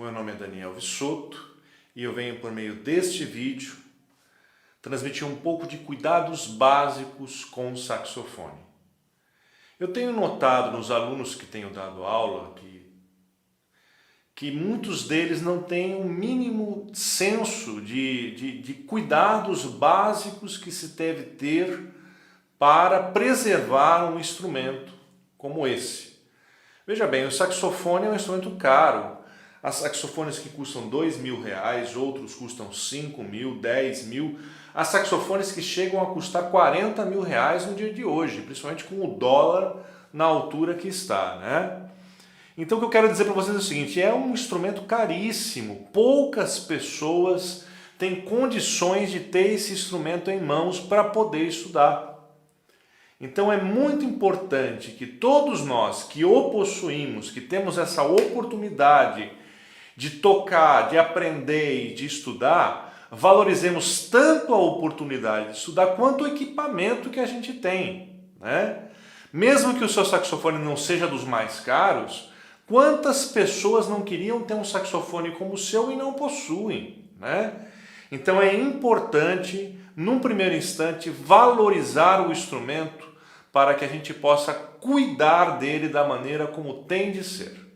meu nome é Daniel Vissoto e eu venho por meio deste vídeo transmitir um pouco de cuidados básicos com o saxofone. Eu tenho notado nos alunos que tenho dado aula que muitos deles não têm o mínimo senso de cuidados básicos que se deve ter para preservar um instrumento como esse. Veja bem, o saxofone é um instrumento caro. Há saxofones que custam R$2.000, outros custam 5 mil, 10 mil. Há saxofones que chegam a custar R$40.000 no dia de hoje, principalmente com o dólar na altura que está, né? Então o que eu quero dizer para vocês é o seguinte, é um instrumento caríssimo, poucas pessoas têm condições de ter esse instrumento em mãos para poder estudar. Então é muito importante que todos nós que o possuímos, que temos essa oportunidade de tocar, de aprender e de estudar, valorizemos tanto a oportunidade de estudar quanto o equipamento que a gente tem, né? Mesmo que o seu saxofone não seja dos mais caros, quantas pessoas não queriam ter um saxofone como o seu e não possuem, né? Então é importante, num primeiro instante, valorizar o instrumento para que a gente possa cuidar dele da maneira como tem de ser.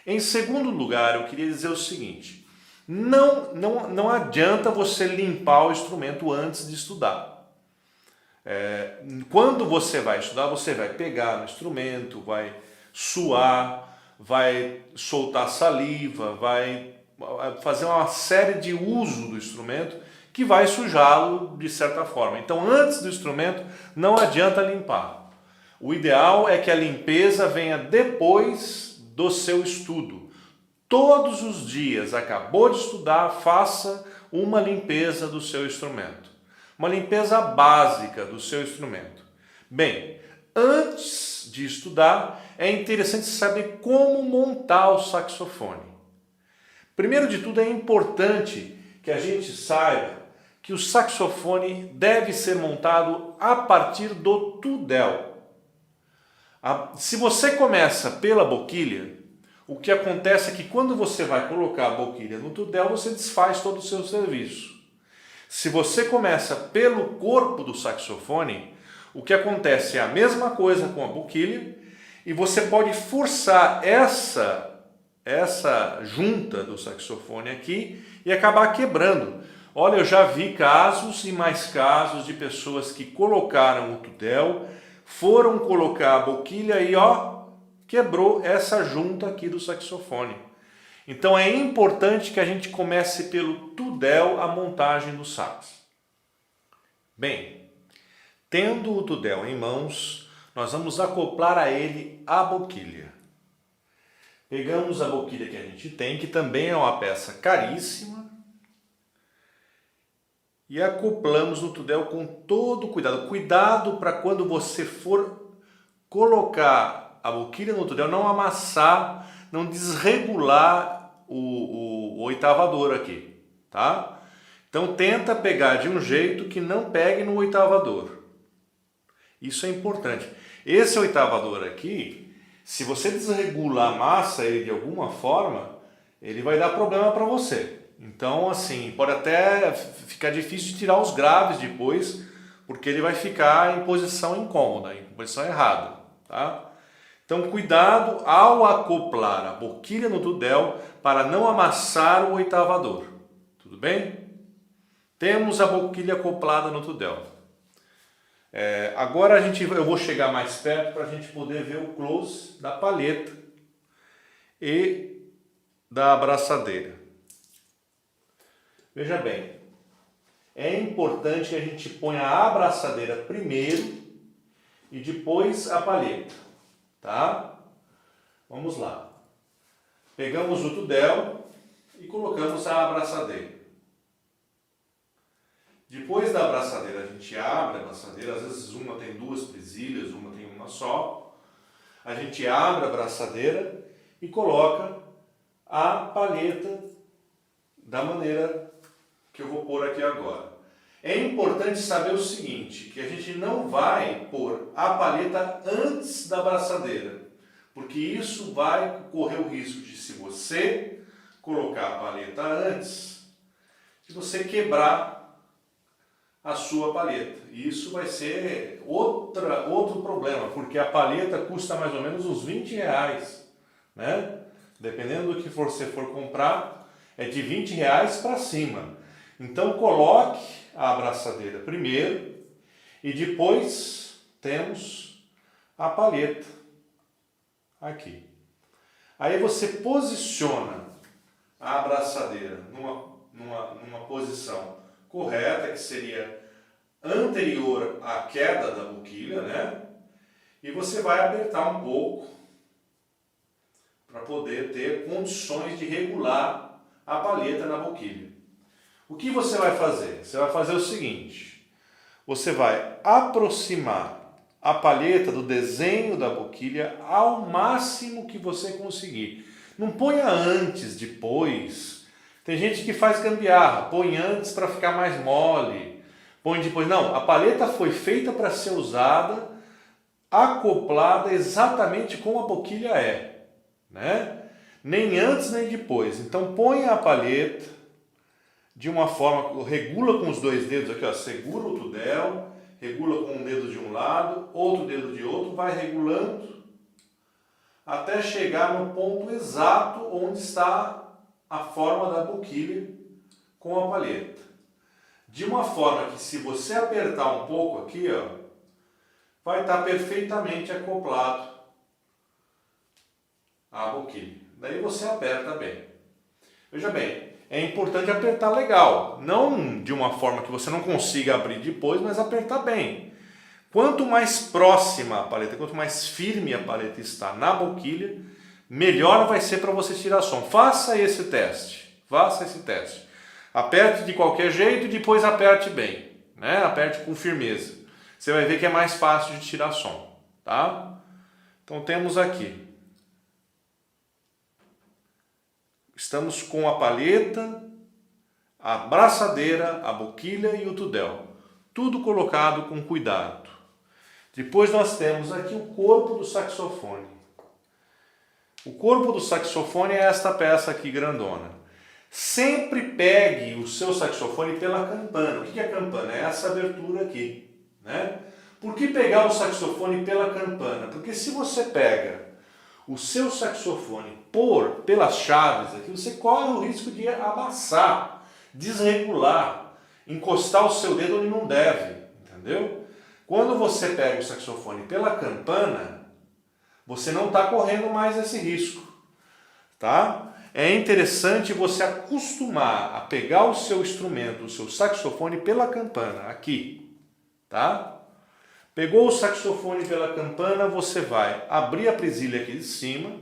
Em segundo lugar, eu queria dizer o seguinte, não adianta você limpar o instrumento antes de estudar. Quando você vai estudar, você vai pegar no instrumento, vai suar, vai soltar saliva, vai fazer uma série de uso do instrumento que vai sujá-lo de certa forma. Então, antes do instrumento, não adianta limpar. O ideal é que a limpeza venha depois do seu estudo. Todos os dias, acabou de estudar, faça uma limpeza do seu instrumento. Uma limpeza básica do seu instrumento. Bem, antes de estudar, é interessante saber como montar o saxofone. Primeiro de tudo, é importante que a gente saiba que o saxofone deve ser montado a partir do tudel. Se você começa pela boquilha, o que acontece é que quando você vai colocar a boquilha no tudel, você desfaz todo o seu serviço. Se você começa pelo corpo do saxofone, o que acontece é a mesma coisa com a boquilha e você pode forçar essa junta do saxofone aqui e acabar quebrando. Olha, eu já vi casos e mais casos de pessoas que colocaram o tudel, foram colocar a boquilha e quebrou essa junta aqui do saxofone. Então é importante que a gente comece pelo tudel a montagem do sax. Bem, tendo o tudel em mãos, nós vamos acoplar a ele a boquilha. Pegamos a boquilha que a gente tem, que também é uma peça caríssima, e acoplamos no tudel com todo cuidado. Cuidado para quando você for colocar a boquilha no tudel, não amassar, não desregular o oitavador aqui, tá? Então tenta pegar de um jeito que não pegue no oitavador. Isso é importante. Esse oitavador aqui, se você desregular, amassa ele de alguma forma, ele vai dar problema para você. Então, assim, pode até ficar difícil de tirar os graves depois, porque ele vai ficar em posição incômoda, em posição errada, tá? Então, cuidado ao acoplar a boquilha no tudel para não amassar o oitavador. Tudo bem? Temos a boquilha acoplada no tudel. Agora eu vou chegar mais perto para a gente poder ver o close da palheta e da abraçadeira. Veja bem, é importante que a gente ponha a abraçadeira primeiro e depois a palheta, tá? Vamos lá. Pegamos o tudel e colocamos a abraçadeira. Depois da abraçadeira, a gente abre a abraçadeira, às vezes uma tem duas presilhas, uma tem uma só. A gente abre a abraçadeira e coloca a palheta da maneira que eu vou pôr aqui agora. É importante saber o seguinte, que a gente não vai pôr a palheta antes da abraçadeira, porque isso vai correr o risco de, se você colocar a palheta antes de você quebrar a sua palheta. E isso vai ser outro problema, porque a palheta custa mais ou menos uns R$20, né? Dependendo do que você for comprar, é de R$20 para cima. Então coloque a abraçadeira primeiro e depois temos a palheta aqui. Aí você posiciona a abraçadeira numa posição correta, que seria anterior à queda da boquilha, né? E você vai apertar um pouco para poder ter condições de regular a palheta na boquilha. O que você vai fazer? Você vai fazer o seguinte: você vai aproximar a palheta do desenho da boquilha ao máximo que você conseguir. Não ponha antes, depois. Tem gente que faz gambiarra, põe antes para ficar mais mole, põe depois. Não, a palheta foi feita para ser usada, acoplada exatamente como a boquilha é, né? Nem antes nem depois. Então ponha a palheta de uma forma, regula com os dois dedos aqui, ó, segura o tudel, regula com um dedo de um lado, outro dedo de outro, vai regulando até chegar no ponto exato onde está a forma da boquilha com a palheta. De uma forma que, se você apertar um pouco aqui, ó, vai estar perfeitamente acoplado à boquilha. Daí você aperta bem. Veja bem, é importante apertar legal, não de uma forma que você não consiga abrir depois, mas apertar bem. Quanto mais próxima a palheta, quanto mais firme a palheta está na boquilha, melhor vai ser para você tirar som. Faça esse teste, Aperte de qualquer jeito e depois aperte bem, né? Aperte com firmeza. Você vai ver que é mais fácil de tirar som, tá? Então temos aqui. Estamos com a palheta, a abraçadeira, a boquilha e o tudel. Tudo colocado com cuidado. Depois nós temos aqui o corpo do saxofone. O corpo do saxofone é esta peça aqui grandona. Sempre pegue o seu saxofone pela campana. O que é a campana? É essa abertura aqui, né? Por que pegar o saxofone pela campana? Porque se você pega o seu saxofone pelas chaves aqui, você corre o risco de amassar, desregular, encostar o seu dedo onde não deve, entendeu? Quando você pega o saxofone pela campana, você não está correndo mais esse risco, tá? É interessante você acostumar a pegar o seu instrumento, o seu saxofone pela campana, aqui, tá? Pegou o saxofone pela campana, você vai abrir a presilha aqui de cima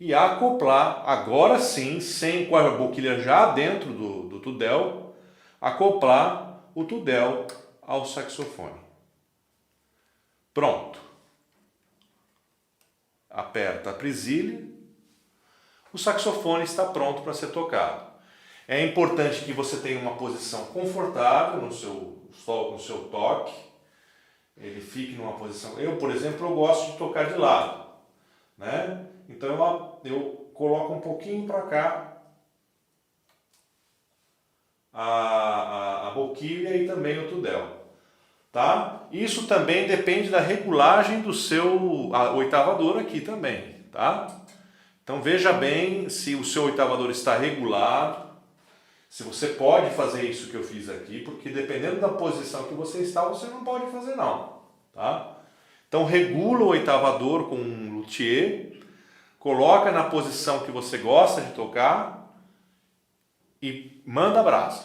e acoplar, agora sim, com a boquilha já dentro do tudel, acoplar o tudel ao saxofone. Pronto. Aperta a presilha, o saxofone está pronto para ser tocado. É importante que você tenha uma posição confortável no seu toque, ele fique numa posição... Eu, por exemplo, eu gosto de tocar de lado, né? Então eu coloco um pouquinho para cá a boquilha e também o tudel, tá? Isso também depende da regulagem do seu oitavador aqui também, tá? Então veja bem se o seu oitavador está regulado, se você pode fazer isso que eu fiz aqui, porque dependendo da posição que você está, você não pode fazer não, tá? Então regula o oitavador com um luthier, coloca na posição que você gosta de tocar e manda brasa.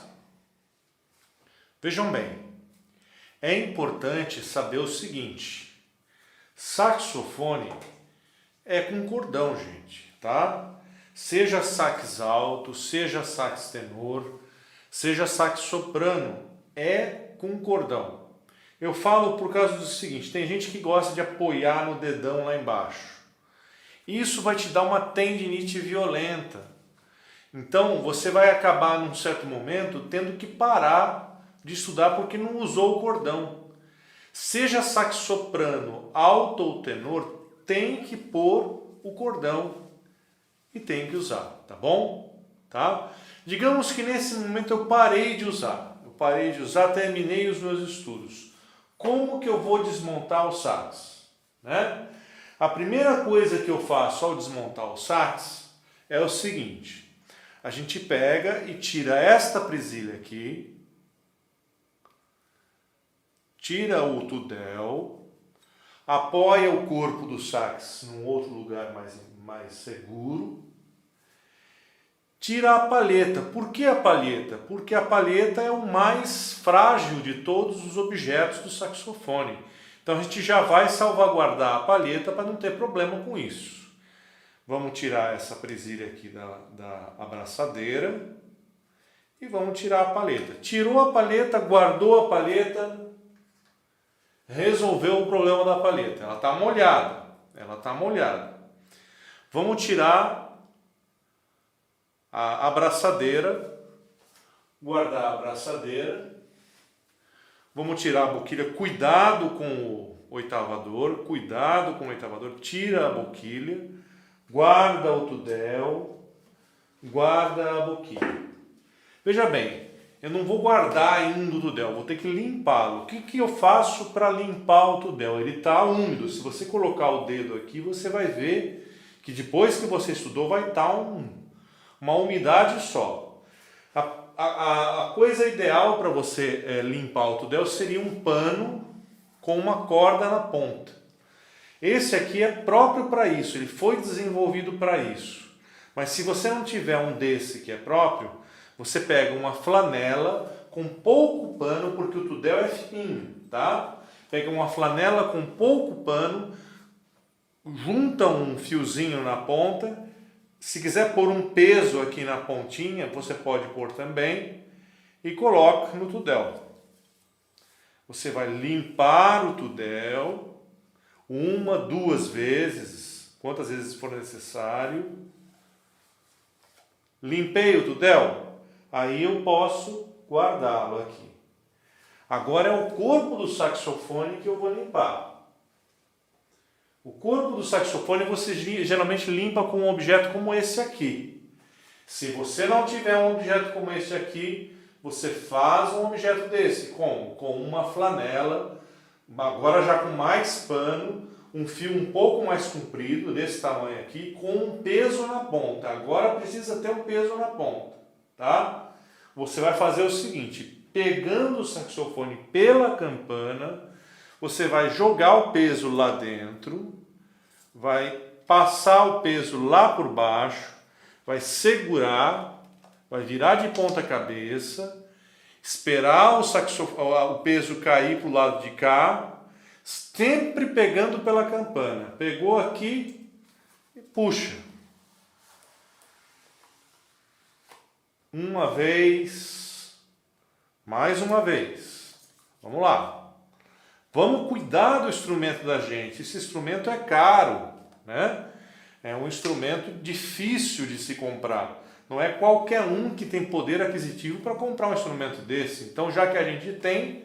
Vejam bem, é importante saber o seguinte: saxofone é com cordão, gente, tá? Seja sax alto, seja sax tenor, seja sax soprano, é com cordão. Eu falo por causa do seguinte: tem gente que gosta de apoiar no dedão lá embaixo. Isso vai te dar uma tendinite violenta. Então você vai acabar num certo momento tendo que parar de estudar porque não usou o cordão. Seja sax soprano, alto ou tenor, tem que pôr o cordão. e tenho que usar, tá bom? Tá? Digamos que nesse momento eu parei de usar. Eu parei de usar, terminei os meus estudos. Como que eu vou desmontar o sax? Né? A primeira coisa que eu faço ao desmontar o sax é o seguinte. A gente pega e tira esta presilha aqui, tira o tudel, apoia o corpo do sax num outro lugar mais seguro, tira a palheta. Por que a palheta? Porque a palheta é o mais frágil de todos os objetos do saxofone. Então a gente já vai salvaguardar a palheta para não ter problema com isso. Vamos tirar essa presilha aqui da abraçadeira e vamos tirar a palheta. Tirou a palheta, guardou a palheta, resolveu o problema da palheta. Ela está molhada, Vamos tirar a abraçadeira, guardar a abraçadeira. Vamos tirar a boquilha, cuidado com o oitavador, tira a boquilha, guarda o tudel, guarda a boquilha. Veja bem, eu não vou guardar ainda o tudel, vou ter que limpá-lo. O que eu faço para limpar o tudel? Ele está úmido. Se você colocar o dedo aqui, você vai ver que depois que você estudou vai estar uma umidade só. A coisa ideal para você limpar o tudel seria um pano com uma corda na ponta. Esse aqui é próprio para isso, ele foi desenvolvido para isso. Mas se você não tiver um desse que é próprio, você pega uma flanela com pouco pano, porque o tudel é fininho, tá? Pega uma flanela com pouco pano, junta um fiozinho na ponta. Se quiser pôr um peso aqui na pontinha, você pode pôr também e coloca no tudel. Você vai limpar o tudel 1, 2 vezes, quantas vezes for necessário. Limpei o tudel, aí eu posso guardá-lo aqui. Agora é o corpo do saxofone que eu vou limpar. O corpo do saxofone você geralmente limpa com um objeto como esse aqui. Se você não tiver um objeto como esse aqui, você faz um objeto desse. Como? Com uma flanela, agora já com mais pano, um fio um pouco mais comprido, desse tamanho aqui, com um peso na ponta. Agora precisa ter um peso na ponta, tá? Você vai fazer o seguinte, pegando o saxofone pela campana, você vai jogar o peso lá dentro, vai passar o peso lá por baixo, vai segurar, vai virar de ponta cabeça, esperar o peso cair para o lado de cá, sempre pegando pela campana. Pegou aqui e puxa. Uma vez, mais uma vez. Vamos lá. Vamos cuidar do instrumento da gente. Esse instrumento é caro, né? É um instrumento difícil de se comprar. Não é qualquer um que tem poder aquisitivo para comprar um instrumento desse. Então, já que a gente tem,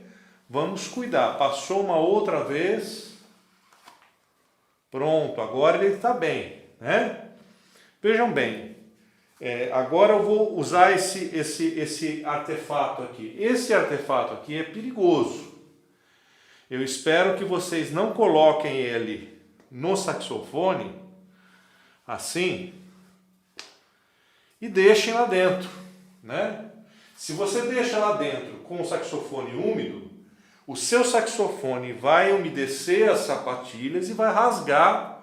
vamos cuidar. Passou uma outra vez. Pronto, agora ele está bem, né? Vejam bem. Agora eu vou usar esse artefato aqui. Esse artefato aqui é perigoso. Eu espero que vocês não coloquem ele no saxofone, assim, e deixem lá dentro, né? Se você deixa lá dentro com o saxofone úmido, o seu saxofone vai umedecer as sapatilhas e vai rasgar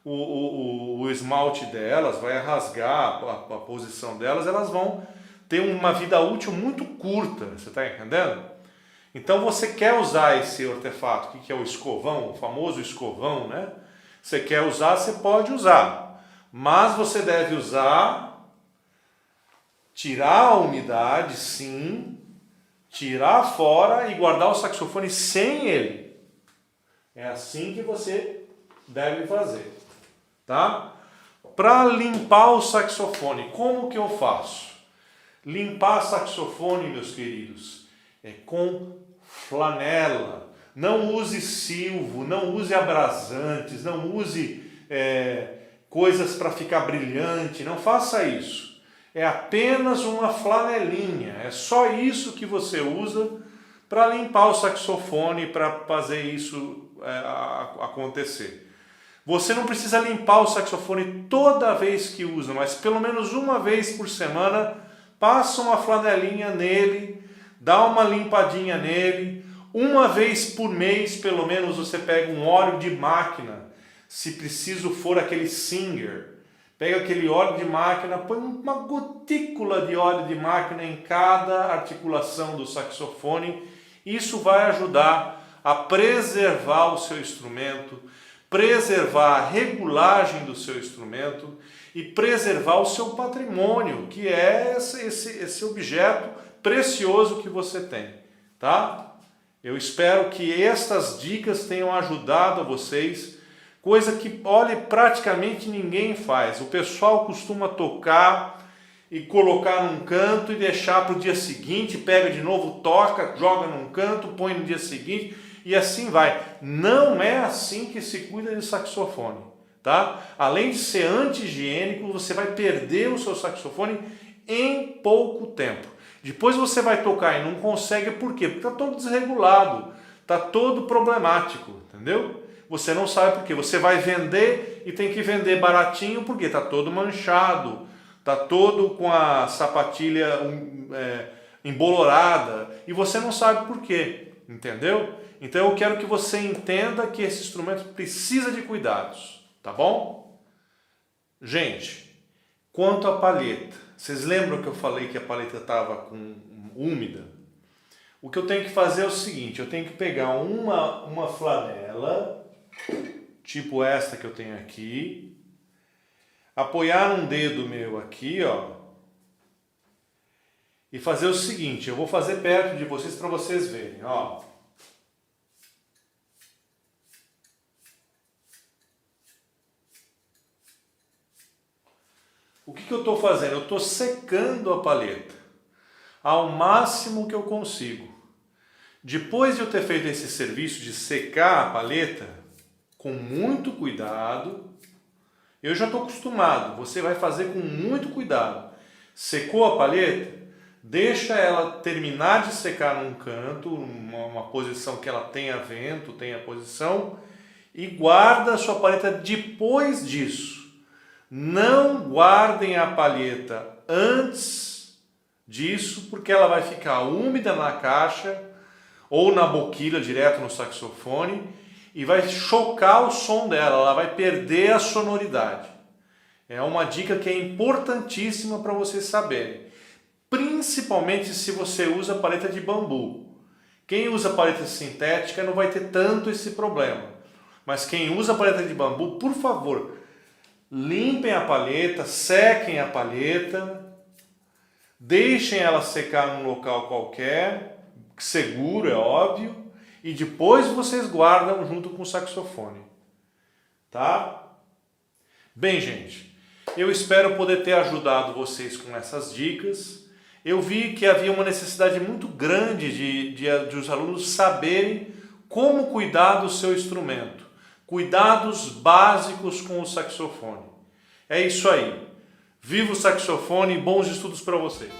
o esmalte delas, vai rasgar a posição delas, elas vão ter uma vida útil muito curta, você está entendendo? Então você quer usar esse artefato, que é o escovão, o famoso escovão, né? Você quer usar, você pode usar. Mas você deve usar, tirar a umidade, sim, tirar fora e guardar o saxofone sem ele. É assim que você deve fazer, tá? Para limpar o saxofone, como que eu faço? Limpar saxofone, meus queridos, é com flanela. Não use silvo, não use abrasantes, não use coisas para ficar brilhante, não faça isso. É apenas uma flanelinha, é só isso que você usa para limpar o saxofone, para fazer isso acontecer. Você não precisa limpar o saxofone toda vez que usa, mas pelo menos uma vez por semana, passa uma flanelinha nele, dá uma limpadinha nele. Uma vez por mês, pelo menos, você pega um óleo de máquina, se preciso for aquele Singer. Pega aquele óleo de máquina, põe uma gotícula de óleo de máquina em cada articulação do saxofone. Isso vai ajudar a preservar o seu instrumento, preservar a regulagem do seu instrumento e preservar o seu patrimônio, que é esse objeto precioso que você tem, tá? Eu espero que estas dicas tenham ajudado a vocês, coisa que, olha, praticamente ninguém faz. O pessoal costuma tocar e colocar num canto e deixar para o dia seguinte, pega de novo, toca, joga num canto, põe no dia seguinte e assim vai. Não é assim que se cuida de saxofone, tá? Além de ser anti-higiênico, você vai perder o seu saxofone em pouco tempo. Depois você vai tocar e não consegue, por quê? Porque está todo desregulado, está todo problemático, entendeu? Você não sabe por quê. Você vai vender e tem que vender baratinho porque está todo manchado, está todo com a sapatilha embolorada e você não sabe por quê, entendeu? Então eu quero que você entenda que esse instrumento precisa de cuidados, tá bom? Gente, quanto à palheta, vocês lembram que eu falei que a palheta estava úmida? O que eu tenho que fazer é o seguinte, eu tenho que pegar uma flanela, tipo esta que eu tenho aqui, apoiar um dedo meu aqui, ó, e fazer o seguinte, eu vou fazer perto de vocês para vocês verem, ó. O que eu estou fazendo? Eu estou secando a palheta ao máximo que eu consigo. Depois de eu ter feito esse serviço de secar a palheta, com muito cuidado, eu já estou acostumado, você vai fazer com muito cuidado. Secou a palheta, deixa ela terminar de secar num canto, uma posição que ela tenha vento, tenha posição, e guarda a sua palheta depois disso. Não guardem a palheta antes disso, porque ela vai ficar úmida na caixa ou na boquilha direto no saxofone e vai chocar o som dela, ela vai perder a sonoridade. É uma dica que é importantíssima para vocês saberem, principalmente se você usa palheta de bambu. Quem usa palheta sintética não vai ter tanto esse problema, mas quem usa palheta de bambu, por favor, limpem a palheta, sequem a palheta, deixem ela secar num local qualquer, seguro, é óbvio, e depois vocês guardam junto com o saxofone, tá? Bem, gente, eu espero poder ter ajudado vocês com essas dicas. Eu vi que havia uma necessidade muito grande de os alunos saberem como cuidar do seu instrumento. Cuidados básicos com o saxofone. É isso aí. Viva o saxofone e bons estudos para você!